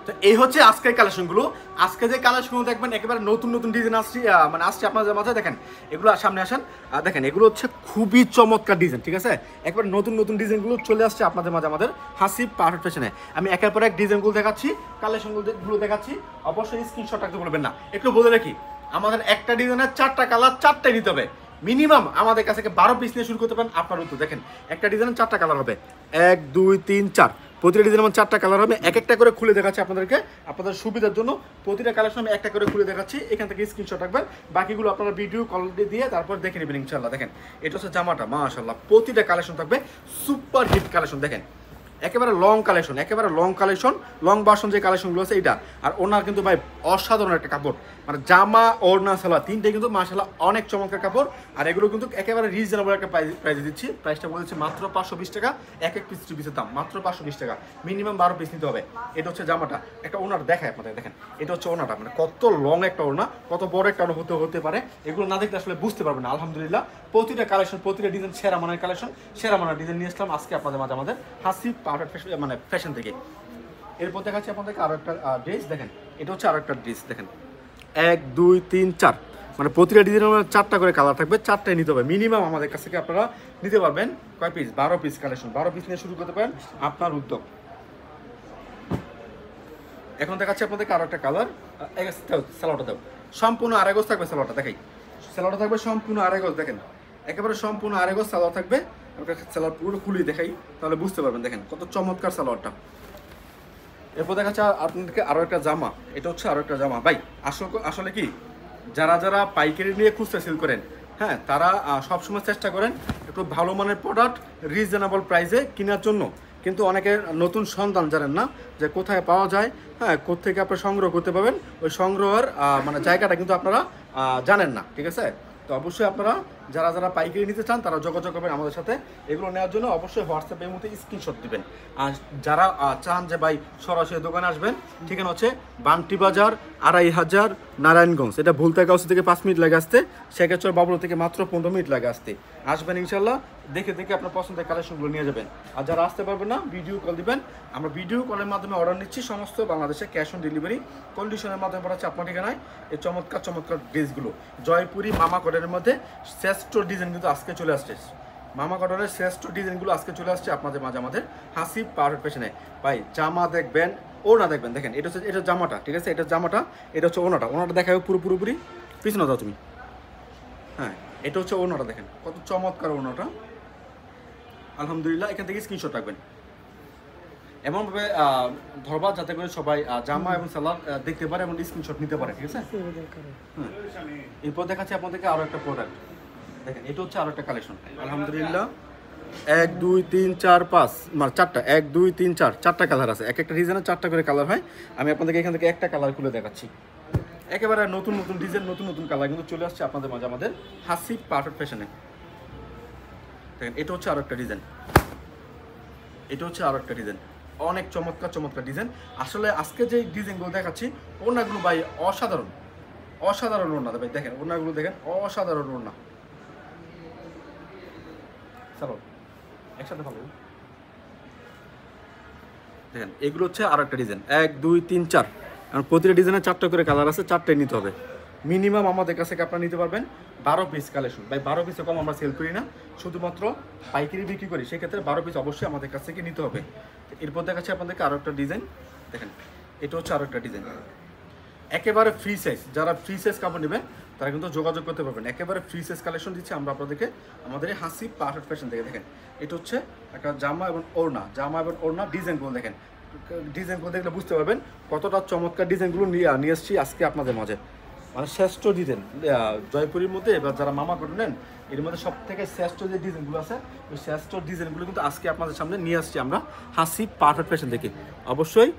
তো এই হচ্ছে আজকের কালেকশনগুলো। আজকে যে কালেকশনগুলো দেখবেন একেবারে নতুন নতুন ডিজাইন আসছে, মানে আসছে আপনাদের মাঝে। দেখেন এগুলো সামনে আসেন, দেখেন এগুলো হচ্ছে খুবই চমৎকার ডিজাইন, ঠিক আছে? একবার নতুন নতুন ডিজাইনগুলো চলে আসছে আপনাদের মাঝে আমাদের হাসিব পারফেক্ট ফ্যাশনে। আমি একের পর এক ডিজাইনগুলো দেখাচ্ছি, কালেকশনগুলো দেখাচ্ছি, অবশ্যই স্ক্রিনশট রাখতে বলবেন না। একটু বলে রাখি, আমাদের একটা ডিজাইনের 4টা কালার 4টাই নিতে হবে মিনিমাম। আমাদের কাছে 12 পিস নিয়ে শুরু করতে পারেন আপনার উত্তর। দেখেন একটা ডিজাইনের 4টা কালার হবে, 1 2 3 4, প্রতিটা ডিজাইনের মধ্যে 4টা কালার হবে। এক একটা করে খুলে দেখাচ্ছি আপনাদেরকে, আপনাদের সুবিধার জন্য প্রতিটা কালেকশন আমি একটা করে খুলে দেখাচ্ছি। এখান থেকে স্ক্রিনশট রাখবেন, বাকিগুলো আপনারা ভিডিও কল দিয়ে তারপর দেখে নেবেন ইনশাল্লাহ। দেখেন এটা হচ্ছে জামাটা, মাশাআল্লাহ প্রতিটা কালেকশন থাকবে সুপার হিট কালেকশন। দেখেন একেবারে লং কালেকশন, একেবারে লং কালেকশন, লং ভার্সন যে কালেকশনগুলো আছে এইটা। আর ওনার কিন্তু ভাই অসাধারণ একটা কাপড়, মানে জামা ওড়না সালোয়ার তিনটাই কিন্তু মাশাআল্লাহ অনেক চমৎকার কাপড়। আর এগুলো কিন্তু একেবারে রিজনেবল একটা প্রাইসে দিচ্ছি। প্রাইসটা বলেছি মাত্র 520 টাকা, এক এক পিসের দাম মাত্র 520 টাকা, মিনিমাম 12 পিস নিতে হবে। এটা হচ্ছে জামাটা, একটা ওনার দেখায় আপনাদের। দেখেন এটা হচ্ছে ওনাটা, মানে কত লং একটা ওড়না, কত বড় একটা ওড়না হতে পারে, এগুলো না দেখলে আসলে বুঝতে পারবেন না। আলহামদুলিল্লাহ প্রতিটা কালেকশন, প্রতিটা ডিজাইন সেরা মানের কালেকশন, সেরা মানের ডিজাইন নিয়ে আসলাম আজকে আপনাদের মাঝে আমাদের হাসিব পারফেক্ট ফ্যাশন, মানে ফ্যাশন থেকে। এরপর দেখাচ্ছি আপনাদেরকে আরো একটা ড্রেস। দেখেন এটা হচ্ছে আরো একটা ড্রেস। দেখেন 1 2 3 4, মানে প্রতিটা ডিজাইনের 4টা করে কালার থাকবে, 4টাই নিতে হবে মিনিমাম। আমাদের কাছ থেকে আপনারা নিতে পারবেন কয় পিস? 12 পিস কালেকশন, 12 পিস নিয়ে শুরু করতে পারেন আপনার উদ্যোগ। এখন দেখাচ্ছি আপনাদেরকে আরো একটা কালার। সালোয়ারটা দাও, সম্পূর্ণ আড়াই গজ থাকবে সালোয়ারটা। দেখাই সালোয়ারটা থাকবে সম্পূর্ণ আড়াই গজ। দেখেন একেবারে সম্পূর্ণ আড়াই গজ সালোয়ার থাকবে। সালোয়ার পুরো খুলে দেখাই, তাহলে বুঝতে পারবেন। দেখেন কত চমৎকার সালোয়ারটা। এরপর দেখাচ্ছে আপনাদেরকে আরো একটা জামা। এটা হচ্ছে আরো একটা জামা। ভাই আসলে কি, যারা যারা পাইকারি নিয়ে খুচরা সেল করেন, হ্যাঁ, তারা সবসময় চেষ্টা করেন একটু ভালো মানের প্রোডাক্ট রিজনেবল প্রাইসে কেনার জন্য। কিন্তু অনেকে নতুন সন্ধান জানেন না যে কোথায় পাওয়া যায়, হ্যাঁ, কোথেকে আপনারা সংগ্রহ করতে পারবেন। ওই সংগ্রহের মানে জায়গাটা কিন্তু আপনারা জানেন না, ঠিক আছে? তো অবশ্যই আপনারা যারা যারা পাইকারি নিতে চান তারা যোগাযোগ করবেন আমাদের সাথে। এগুলো নেওয়ার জন্য অবশ্যই হোয়াটসঅ্যাপের মধ্যে স্ক্রিনশট দিবেন। আর যারা চান যে ভাই সরাসরি দোকানে আসবেন, ঠিকানা হচ্ছে বান্টি বাজার 2500 নারায়ণগঞ্জ। এটা ভুলতাগাঁও থেকে 5 মিনিট লাগে আসতে, শেখাচর বাবুল থেকে মাত্র 15 মিনিট লাগে আসতে। আসবেন ইনশাল্লাহ, দেখে দেখে আপনার পছন্দের কালেকশনগুলো নিয়ে যাবেন। আর যারা আসতে পারবেন না, ভিডিও কল দিবেন। আমরা ভিডিও কলের মাধ্যমে অর্ডার নিচ্ছি সমস্ত বাংলাদেশে, ক্যাশ অন ডেলিভারি কন্ডিশনের মাধ্যমে পাঠাচ্ছি আপনার ঠিকানায় এই চমৎকার চমৎকার ড্রেসগুলো। জয়পুরি মামা কটনের মধ্যে শ্রেষ্ঠ ডিজাইন কিন্তু আজকে চলে আসছে। মামা কটনের শ্রেষ্ঠ ডিজাইনগুলো আজকে চলে আসছে আপনাদের মাঝে আমাদের হাসিব পারফেক্ট ফ্যাশনে। ভাই জামা দেখবেন, ওড়না দেখবেন। দেখেন এটা হচ্ছে, এটা জামাটা, ঠিক আছে? এটা জামাটা, এটা হচ্ছে ওড়নাটা। ওড়নাটা দেখাবে পুরোপুরি পিছনে দাও তুমি। হ্যাঁ, এটা হচ্ছে ওড়নাটা। দেখেন কত চমৎকার ওড়নাটা, আলহামদুলিল্লাহ। এখান থেকে স্ক্রিনশট রাখবেন, এমনভাবে ধরবা যাতে করে সবাই জামা এবং সালোয়ার দেখতে পারে এবং স্ক্রিনশট নিতে পারে, ঠিক আছে? হ্যাঁ, এরপর দেখাচ্ছি আপনাদেরকে আরো একটা প্রোডাক্ট। দেখেন এটা হচ্ছে আরো একটা কালেকশন, আলহামদুলিল্লাহ। 1 2 3 4 5, মানে 4টা, 1 2 3 4, 4টা কালার আছে। এক একটা ডিজাইনের 4টা করে কালার হয়। আমি আপনাদেরকে এখান থেকে একটা কালার খুলে দেখাচ্ছি। একেবারে নতুন নতুন ডিজাইন, নতুন নতুন কালার কিন্তু চলে আসছে আপনাদের মাঝে আমাদের হাসিব পারফেক্ট ফ্যাশনে। দেখেন এটা হচ্ছে আরো একটা ডিজাইন, এটা হচ্ছে আরো একটা ডিজাইন, অনেক চমৎকার চমৎকার ডিজাইন। আসলে আজকে যে ডিজাইনগুলো দেখাচ্ছি, ওড়নাগুলো ভাই অসাধারণ, অসাধারণ ওড়না। ভাই দেখেন ওড়নাগুলো দেখেন, অসাধারণ ওড়না। চলো একসাথে ভালো দেখেন, এগুলো হচ্ছে আরো একটা ডিজাইন। 1 2 3 4, কারণ প্রতিটা ডিজাইনের 4টা করে কালার আছে, 4টাই নিতে হবে মিনিমাম। আমাদের কাছে আপনারা নিতে পারবেন 12 পিস কালেকশন। ভাই 12 পিসে কম আমরা সেল করি না, শুধুমাত্র পাইকারি বিক্রি করি। সেক্ষেত্রে 12 পিস অবশ্যই আমাদের কাছ থেকে নিতে হবে। এরপর দেখাচ্ছি আপনাদেরকে আরো একটা ডিজাইন। দেখেন এটা হচ্ছে আরো একটা ডিজাইন, একেবারে ফ্রি সাইজ। যারা ফ্রি সাইজ কাপড় নেবেন তারা কিন্তু যোগাযোগ করতে পারবেন। একেবারে ফ্রি সাইজ কালেকশন দিচ্ছি আমরা আপনাদেরকে আমাদের হাসিব পারফেক্ট ফ্যাশন থেকে। দেখেন এটা হচ্ছে একটা জামা এবং ওড়না, জামা এবং ওড়না ডিজাইনগুলো দেখেন, ডিজাইনগুলো দেখলে বুঝতে পারবেন কতটা চমৎকার ডিজাইনগুলো নিয়ে এসেছি আজকে আপনাদের মাঝে। মানে শ্রেষ্ঠ ডিজাইন জয়পুরের মধ্যে, এবার যারা মামা করে নেন এর মধ্যে সব থেকে শ্রেষ্ঠ যে ডিজাইনগুলো আছে, ওই শ্রেষ্ঠ ডিজাইনগুলো কিন্তু আজকে আপনাদের সামনে নিয়ে আসছি আমরা হাসিব পারফেক্ট ফ্যাশন থেকে। অবশ্যই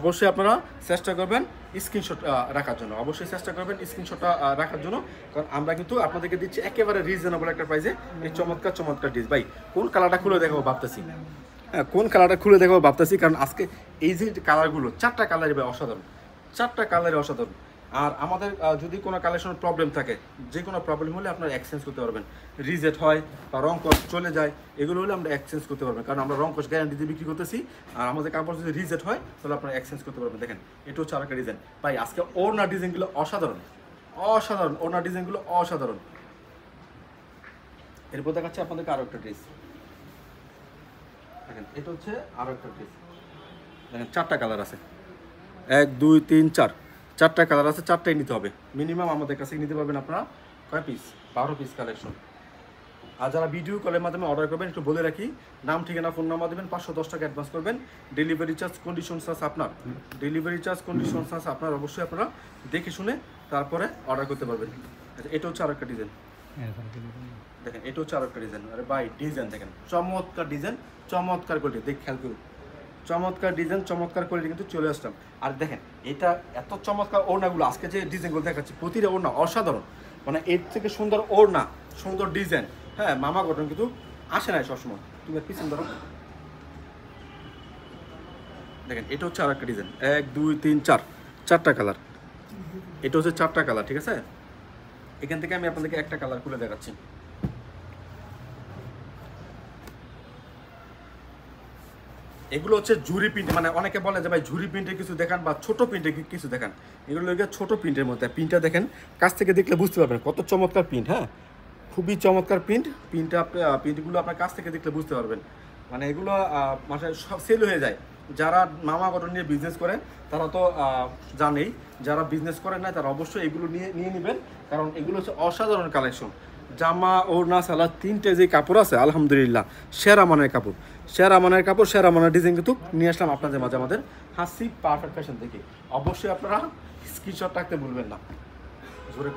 অবশ্যই আপনারা চেষ্টা করবেন স্ক্রিনশট রাখার জন্য, অবশ্যই চেষ্টা করবেন স্ক্রিনশটটা রাখার জন্য। কারণ আমরা কিন্তু আপনাদেরকে দিচ্ছি একেবারে রিজনেবল একটা প্রাইসে এই চমৎকার চমৎকার ডিজাইন। ভাই কোন কালারটা খুলে দেখাবো ভাবতেছি, হ্যাঁ কোন কালারটা খুলে দেখাবো ভাবতেছি, কারণ আজকে এই যে কালারগুলো 4টা কালারই ভাই অসাধারণ, 4টা কালারই অসাধারণ। আর আমাদের যদি কোনো কালেকশনের প্রবলেম থাকে, যে কোনো প্রবলেম হলে আপনারা এক্সচেঞ্জ করতে পারবেন। রিজেক্ট হয় বা রং কস চলে যায়, এগুলো হলে আমরা এক্সচেঞ্জ করতে পারবেন, কারণ আমরা রং কস গ্যারান্টি দিয়ে বিক্রি করতেছি। আর আমাদের কাপড় যদি রিজেক্ট হয় তাহলে আপনারা এক্সচেঞ্জ করতে পারবেন। দেখেন এটা হচ্ছে আরেকটা ডিজাইন ভাই, আজকে ওড়না ডিজাইনগুলো অসাধারণ, অসাধারণ ওড়না ডিজাইনগুলো অসাধারণ। এরপর দেখাচ্ছে আপনাদেরকে আরও একটা ড্রেস। দেখেন এটা হচ্ছে আরও একটা ড্রেস। দেখেন 4টা কালার আছে, 1 2 3 4, 4টা কালার আছে, 4টাই নিতে হবে মিনিমাম। আমাদের কাছে নিতে পারবেন আপনারা কয় পিস? 12 piece collection. আর যারা ভিডিও কলের মাধ্যমে অর্ডার করবেন একটু বলে রাখি, নাম ঠিকানা ফোন নাম্বার দেবেন, 510 টাকা অ্যাডভান্স করবেন। ডেলিভারি চার্জ কন্ডিশন চার্জ আপনার, ডেলিভারি চার্জ কন্ডিশন চার্জ আপনার। অবশ্যই আপনারা দেখে শুনে তারপরে অর্ডার করতে পারবেন। আচ্ছা এটা হচ্ছে আরেকটা ডিজাইন। দেখেন এটা হচ্ছে আরেকটা ডিজাইন। আরে ভাই ডিজাইন দেখেন, চমৎকার ডিজাইন, চমৎকার কোয়ালিটি, দেখ খেয়াল করুন, চমৎকার ডিজাইন, চমৎকার কোয়ালিটি কিন্তু চলে আসলাম। আর দেখেন এটা এত চমৎকার ওড়নাগুলো, আজকে যে ডিজাইনগুলো দেখাচ্ছি প্রতিটা ওড়না অসাধারণ, মানে এর থেকে সুন্দর ওড়না, সুন্দর ডিজাইন, হ্যাঁ মামা গঠন কিন্তু আসে নাই সবসময়। তুমি পিছন ধরো, দেখেন এটা হচ্ছে আর একটা ডিজাইন, 1 2 3 4, 4টা কালার। এটা হচ্ছে 4টা কালার, ঠিক আছে। এখান থেকে আমি আপনাদেরকে একটা কালার খুলে দেখাচ্ছি। এগুলো হচ্ছে ঝুরি প্রিন্ট, মানে অনেকে বলে যে ভাই ঝুরি প্রিন্টে কিছু দেখান বা ছোট প্রিন্টে কিছু দেখান। এগুলো ছোট প্রিন্টের মধ্যে, প্রিন্টটা দেখেন কাছ থেকে দেখলে বুঝতে পারবেন কত চমৎকার প্রিন্ট। হ্যাঁ খুবই চমৎকার প্রিন্টগুলো আপনার কাছ থেকে দেখলে বুঝতে পারবেন। মানে এগুলো মানে সব সেল হয়ে যায়। যারা মামা কটন নিয়ে বিজনেস করে তারা তো জানেই, যারা বিজনেস করেন না তারা অবশ্যই এগুলো নিয়ে নেবেন, কারণ এগুলো হচ্ছে অসাধারণ কালেকশন। জামা ওড়না সালোয়ার 3টে যে কাপড় আছে আলহামদুলিল্লাহ সেরা মানের কাপড়, সেরা মানের কাপড়, সেরা মানের ডিজাইন কিন্তু নিয়ে আসলাম আপনাদের মাঝে আমাদের হাসি পারফেক্ট ফ্যাশন থেকে। অবশ্যই আপনারা স্ক্রিনশট রাখতে ভুলবেন না। জোরে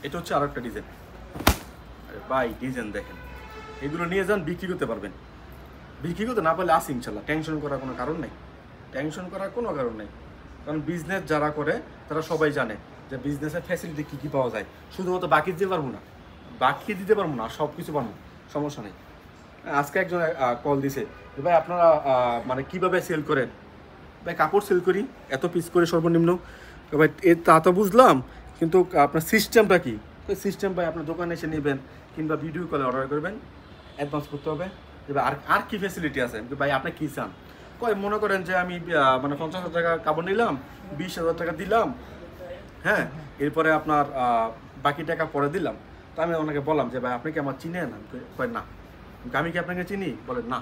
এটা হচ্ছে আরেকটা ডিজাইন। আরে ভাই ডিজাইন দেখেন, এগুলো নিয়ে যান, বিক্রি করতে পারবেন। বিক্রি করতে না পারলে আসি ইনশাল্লাহ, টেনশন করার কোনো কারণ নেই, টেনশন করার কোনো কারণ নেই। কারণ বিজনেস যারা করে তারা সবাই জানে যে বিজনেসের ফ্যাসিলিটি কী কী পাওয়া যায়। শুধুমাত্র বাকি দিতে পারবো না, বাকি দিতে পারবো না, সব কিছু পারবো, সমস্যা নেই। আজকে একজন কল দিছে যে ভাই আপনারা মানে কীভাবে সেল করেন? ভাই কাপড় সেল করি, এত পিস করে সর্বনিম্ন। ভাই তা তো বুঝলাম, কিন্তু আপনার সিস্টেমটা কি? ওই সিস্টেম ভাই আপনার দোকানে এসে নেবেন কিংবা ভিডিও কলে অর্ডার করবেন, অ্যাডভান্স করতে হবে। এবার আর কি ফ্যাসিলিটি আছে ভাই, আপনি কী চান? কয় মনে করেন যে আমি মানে 50,000 টাকা কাপড় নিলাম, 20,000 টাকা দিলাম, হ্যাঁ এরপরে আপনার বাকি টাকা পরে দিলাম। তো আমি ওনাকে বললাম যে ভাই আপনি কি আমার চিনেন? কয় না। আমি কি আপনাকে চিনি? বলে না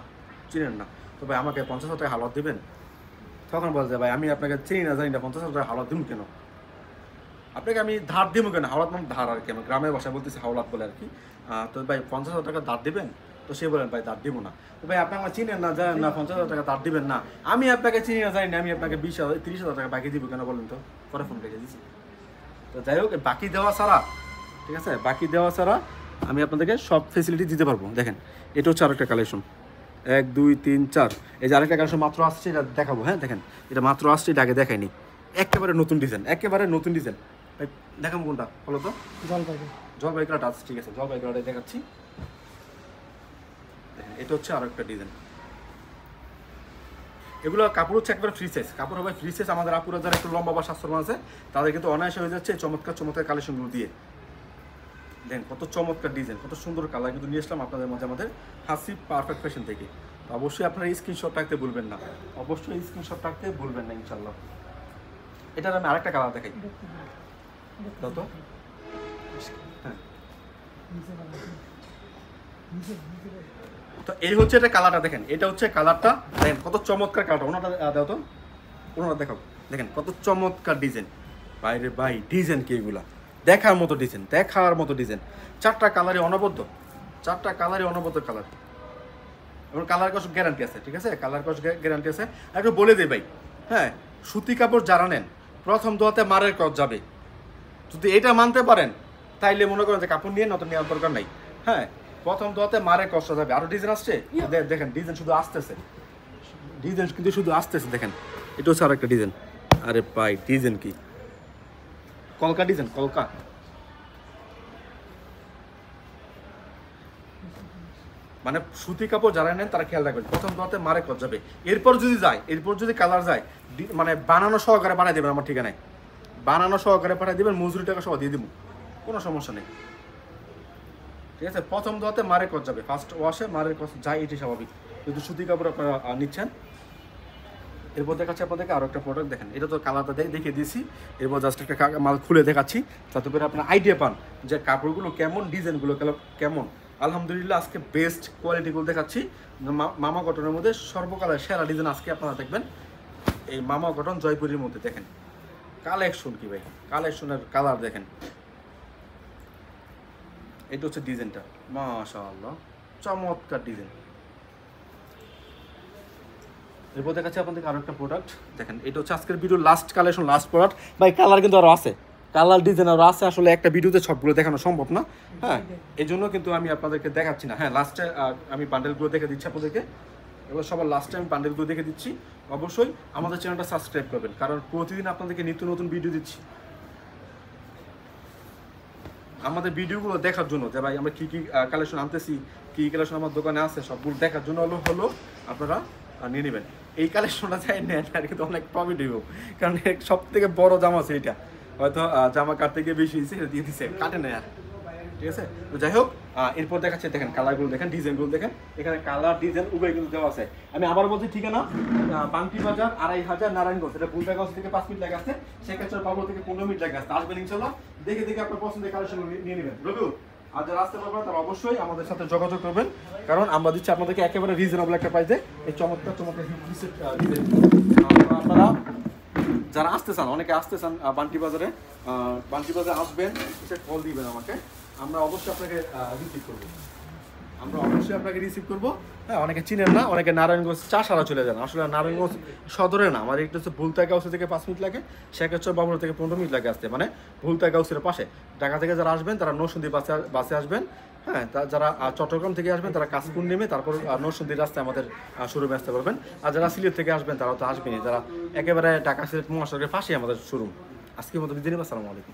চিনেন না। তো ভাই আমাকে 50,000 টাকা হালত দেবেন? তখন বলে যে ভাই আমি আপনাকে চিনি না, জানি না, 50,000 টাকা হাওলাত দিব কেন? আপনাকে আমি ধার দিব কেন? হাওলাত মানে ধার আর কি, আমার গ্রামের ভাষায় বলতেছি হাওলাত বলে আর কি। তো ভাই 50,000 টাকা ধার দেবেন? তো সে বলেন ভাই ধার দিব না। তো ভাই আপনি আমার চিনেন না, জানেন না, 50,000 টাকা ধার দিবেন না। আমি আপনাকে চিনি না, জানি না, আমি আপনাকে 20,000 30,000 টাকা বাকি দিব কেন বলেন তো? পরে ফোন রেখে দিচ্ছি। তো যাই হোক, বাকি দেওয়া ছাড়া, ঠিক আছে, বাকি দেওয়া ছাড়া আমি আপনাদেরকে সব ফেসিলিটি দিতে পারবো। দেখেন এটা হচ্ছে আরেকটা কালেকশন, 1 2 3 4। এই যে আরেকটা কালেকশন মাত্র আসছে, এটা দেখাবো। হ্যাঁ দেখেন এটা মাত্র আসছে, এটা আগে দেখায়নি, একেবারে নতুন ডিজাইন, একেবারে নতুন ডিজাইন। দেখাবো কোনটা বলো তো? জলপাই কালারটা আছে, ঠিক আছে, জলপাই কালারটা দেখাচ্ছি। দেখেন এটা হচ্ছে আরেকটা ডিজাইন। এগুলো কাপড় হচ্ছে একবার ফ্রি সাইজ, কাপড় হবে ফ্রি সাইজ। আমাদের আপুরা যারা একটু লম্বা বা স্বাস্থ্যবান আছে তাদের কিন্তু অনায়াসে হয়ে যাচ্ছে চমৎকার চমৎকার কালেকশনগুলো দিয়ে। দেখেন কত চমৎকার ডিজাইন, কত সুন্দর কালার কিন্তু নিয়ে আসলাম আপনাদের মাঝে আমাদের হাসি পারফেক্ট ফ্যাশন থেকে। অবশ্যই আপনারা স্ক্রিনশট রাখতে ভুলবেন না, অবশ্যই স্ক্রিনশট রাখতে ভুলবেন না ইনশাল্লাহ। এটার আমি আরেকটা কালার দেখাই দাও তো। হ্যাঁ তো এই হচ্ছে এটা কালারটা, দেখেন এটা হচ্ছে কালারটা, দেখেন কত চমৎকার কালারটা। ওনাটা দাও তো, ওনাটা দেখাও। দেখেন কত চমৎকার ডিজাইন, বাইরে ভাই ডিজাইন কি এগুলা, দেখার মতো ডিজাইন, দেখার মতো ডিজাইন। 4টা কালারই অনবদ্য, 4টা কালারই অনবদ্য কালার, এবং কালার কস গ্যারান্টি আছে, ঠিক আছে, কালার কস গ্যারান্টি আছে। আর একটু বলে দিই ভাই, হ্যাঁ সুতি কাপড় যারা নেন প্রথম দোয়াতে মারের কস যাবে। যদি এটা মানতে পারেন তাইলে মনে করেন যে কাপড় নিয়ে নতুন নেওয়ার দরকার নাই। হ্যাঁ প্রথম দোয়াতে মারের কষ্ট যাবে। আরও ডিজাইন আসছে, দেখেন ডিজাইন শুধু আসতেছে, ডিজাইন কিন্তু শুধু আসতেছে। দেখেন এটা হচ্ছে আরেকটা ডিজাইন। আরে ভাই ডিজাইন কি, কলকা ডিজাইন, কলকা। মানে সুতি কাপড় যারা নেন তারা খেয়াল রাখবেন, প্রথম দোয়াতে মারে কত যাবে, এরপর যদি যায়, এরপর যদি কালার যায়, মানে বানানো সহকারে পাঠিয়ে দেবেন আমার ঠিকানায়, বানানো সহকারে পাঠিয়ে দেবেন, মজুরি টাকা সহ দিয়ে দিব, কোনো সমস্যা নেই। ঠিক আছে, প্রথম দোয়াতে মারে কত যাবে, ফার্স্ট ওয়াশে মারের কত যায়, এটি স্বাভাবিক। যদি সুতি কাপড় আপনারা নিচ্ছেন। এরপর দেখাচ্ছি আপনাদেরকে আরও একটা প্রোডাক্ট, দেখেন এটা তো কালারটা দেখিয়ে দিয়েছি, এরপর জাস্ট একটা মাল খুলে দেখাচ্ছি যাতে করে আপনার আইডিয়া পান যে কাপড়গুলো কেমন, ডিজাইনগুলো কেমন। আলহামদুলিল্লাহ আজকে বেস্ট কোয়ালিটিগুলো দেখাচ্ছি। মামা কটনের মধ্যে সর্বকালের সেরা ডিজাইন আজকে আপনারা দেখবেন এই মামা কটন জয়পুরের মধ্যে। দেখেন কালেকশন কি ভাই, কালেকশনের কালার দেখেন, এটা হচ্ছে ডিজাইনটা, মাশাআল্লাহ চমৎকার ডিজাইন। এরপর দেখাচ্ছি আপনাদের আরো একটা প্রোডাক্ট, দেখেন এটা হচ্ছে আজকের video last collection, last product. ভাই কালার কিন্তু আরও আছে, কালার ডিজাইন আরও আছে, আসলে একটা ভিডিওতে সবগুলো দেখানো সম্ভব না, হ্যাঁ এই জন্য কিন্তু আমি আপনাদেরকে দেখাচ্ছি না। হ্যাঁ লাস্টে আমি বান্ডেলগুলো দেখে দিচ্ছি আপনাদেরকে, এবার সবার লাস্টে আমি বান্ডেলগুলো দেখে দিচ্ছি। অবশ্যই আমাদের চ্যানেলটা সাবস্ক্রাইব করবেন, কারণ প্রতিদিন আপনাদেরকে নিত্য নতুন ভিডিও দিচ্ছি আমাদের ভিডিওগুলো দেখার জন্য, যে ভাই আমরা কী কী কালেকশন আনতেছি, কী কালেকশন আমার দোকানে আছে, সবগুলো দেখার জন্য হলো আপনারা নিয়ে নেবেন। এই কালেকশনটা চাই নেন আর কিন্তু অনেক প্রফিট হইব, কারণ সব থেকে বড় জামা আছে এটা, হয়তো জামা কাটতে গিয়ে বেশি হয়েছে দিয়ে দিচ্ছে, কাটে না আর। ঠিক আছে, তো যাই হোক এরপর দেখাচ্ছে, দেখেন কালারগুলো দেখেন, ডিজাইনগুলো দেখেন, এখানে কালার ডিজাইন উভয় কিন্তু দেওয়া আছে। আমি আবার বলছি ঠিকানা বাংটি বাজার 2500 নারায়ণগঞ্জ, এটা বুলটাগঞ্জ থেকে 5 মিনিট লাগে আসছে, সেক্ষেত্রে পাবলো থেকে 15 মিনিট লাগে আসতে, আসবেন ইনশাল্লাহ, দেখে দেখে আপনার পছন্দের কালেকশন নিয়ে নেবেন। রবিউল আর যারা আসতে পারবেন তারা অবশ্যই আমাদের সাথে যোগাযোগ করবেন, কারণ আমরা দিচ্ছি আপনাদেরকে একেবারে রিজনেবল একটা প্রাইসে এই চমৎকার ডিজাইন। আপনারা যারা আসতে চান, অনেকে আসতে চান বান্টি বাজারে, বান্টি বাজারে আসবেন, সে কল দিবেন আমাকে, আমরা অবশ্যই আপনাকে রিসিভ করবো। হ্যাঁ অনেকে চিনেন না, অনেকে নারায়ণগঞ্জ চাষারা চলে যান, আসলে নারায়ণগঞ্জ সদরে না, আমাদের একটু হচ্ছে ভুলতাগাউসি থেকে 5 মিনিট লাগে, শেখেশ্বর বাবুর থেকে 15 মিনিট লাগে আসতে, মানে ভুলতাগাউসের পাশে। ঢাকা থেকে যারা আসবেন তারা নরসিংদী বাসে আসবেন, হ্যাঁ যারা চট্টগ্রাম থেকে আসবেন তারা কাশপুর নেমে তারপর নরসিংদীর রাস্তায় আমাদের শোরুমে আসতে পারবেন। আর যারা সিলেট থেকে আসবেন তারাও তো আসবেনই, যারা একেবারে ঢাকা সিলেট মহাসড়কের পাশেই আমাদের শোরুম। আজকের মতো বিদায় নিব, আসসালামু আলাইকুম।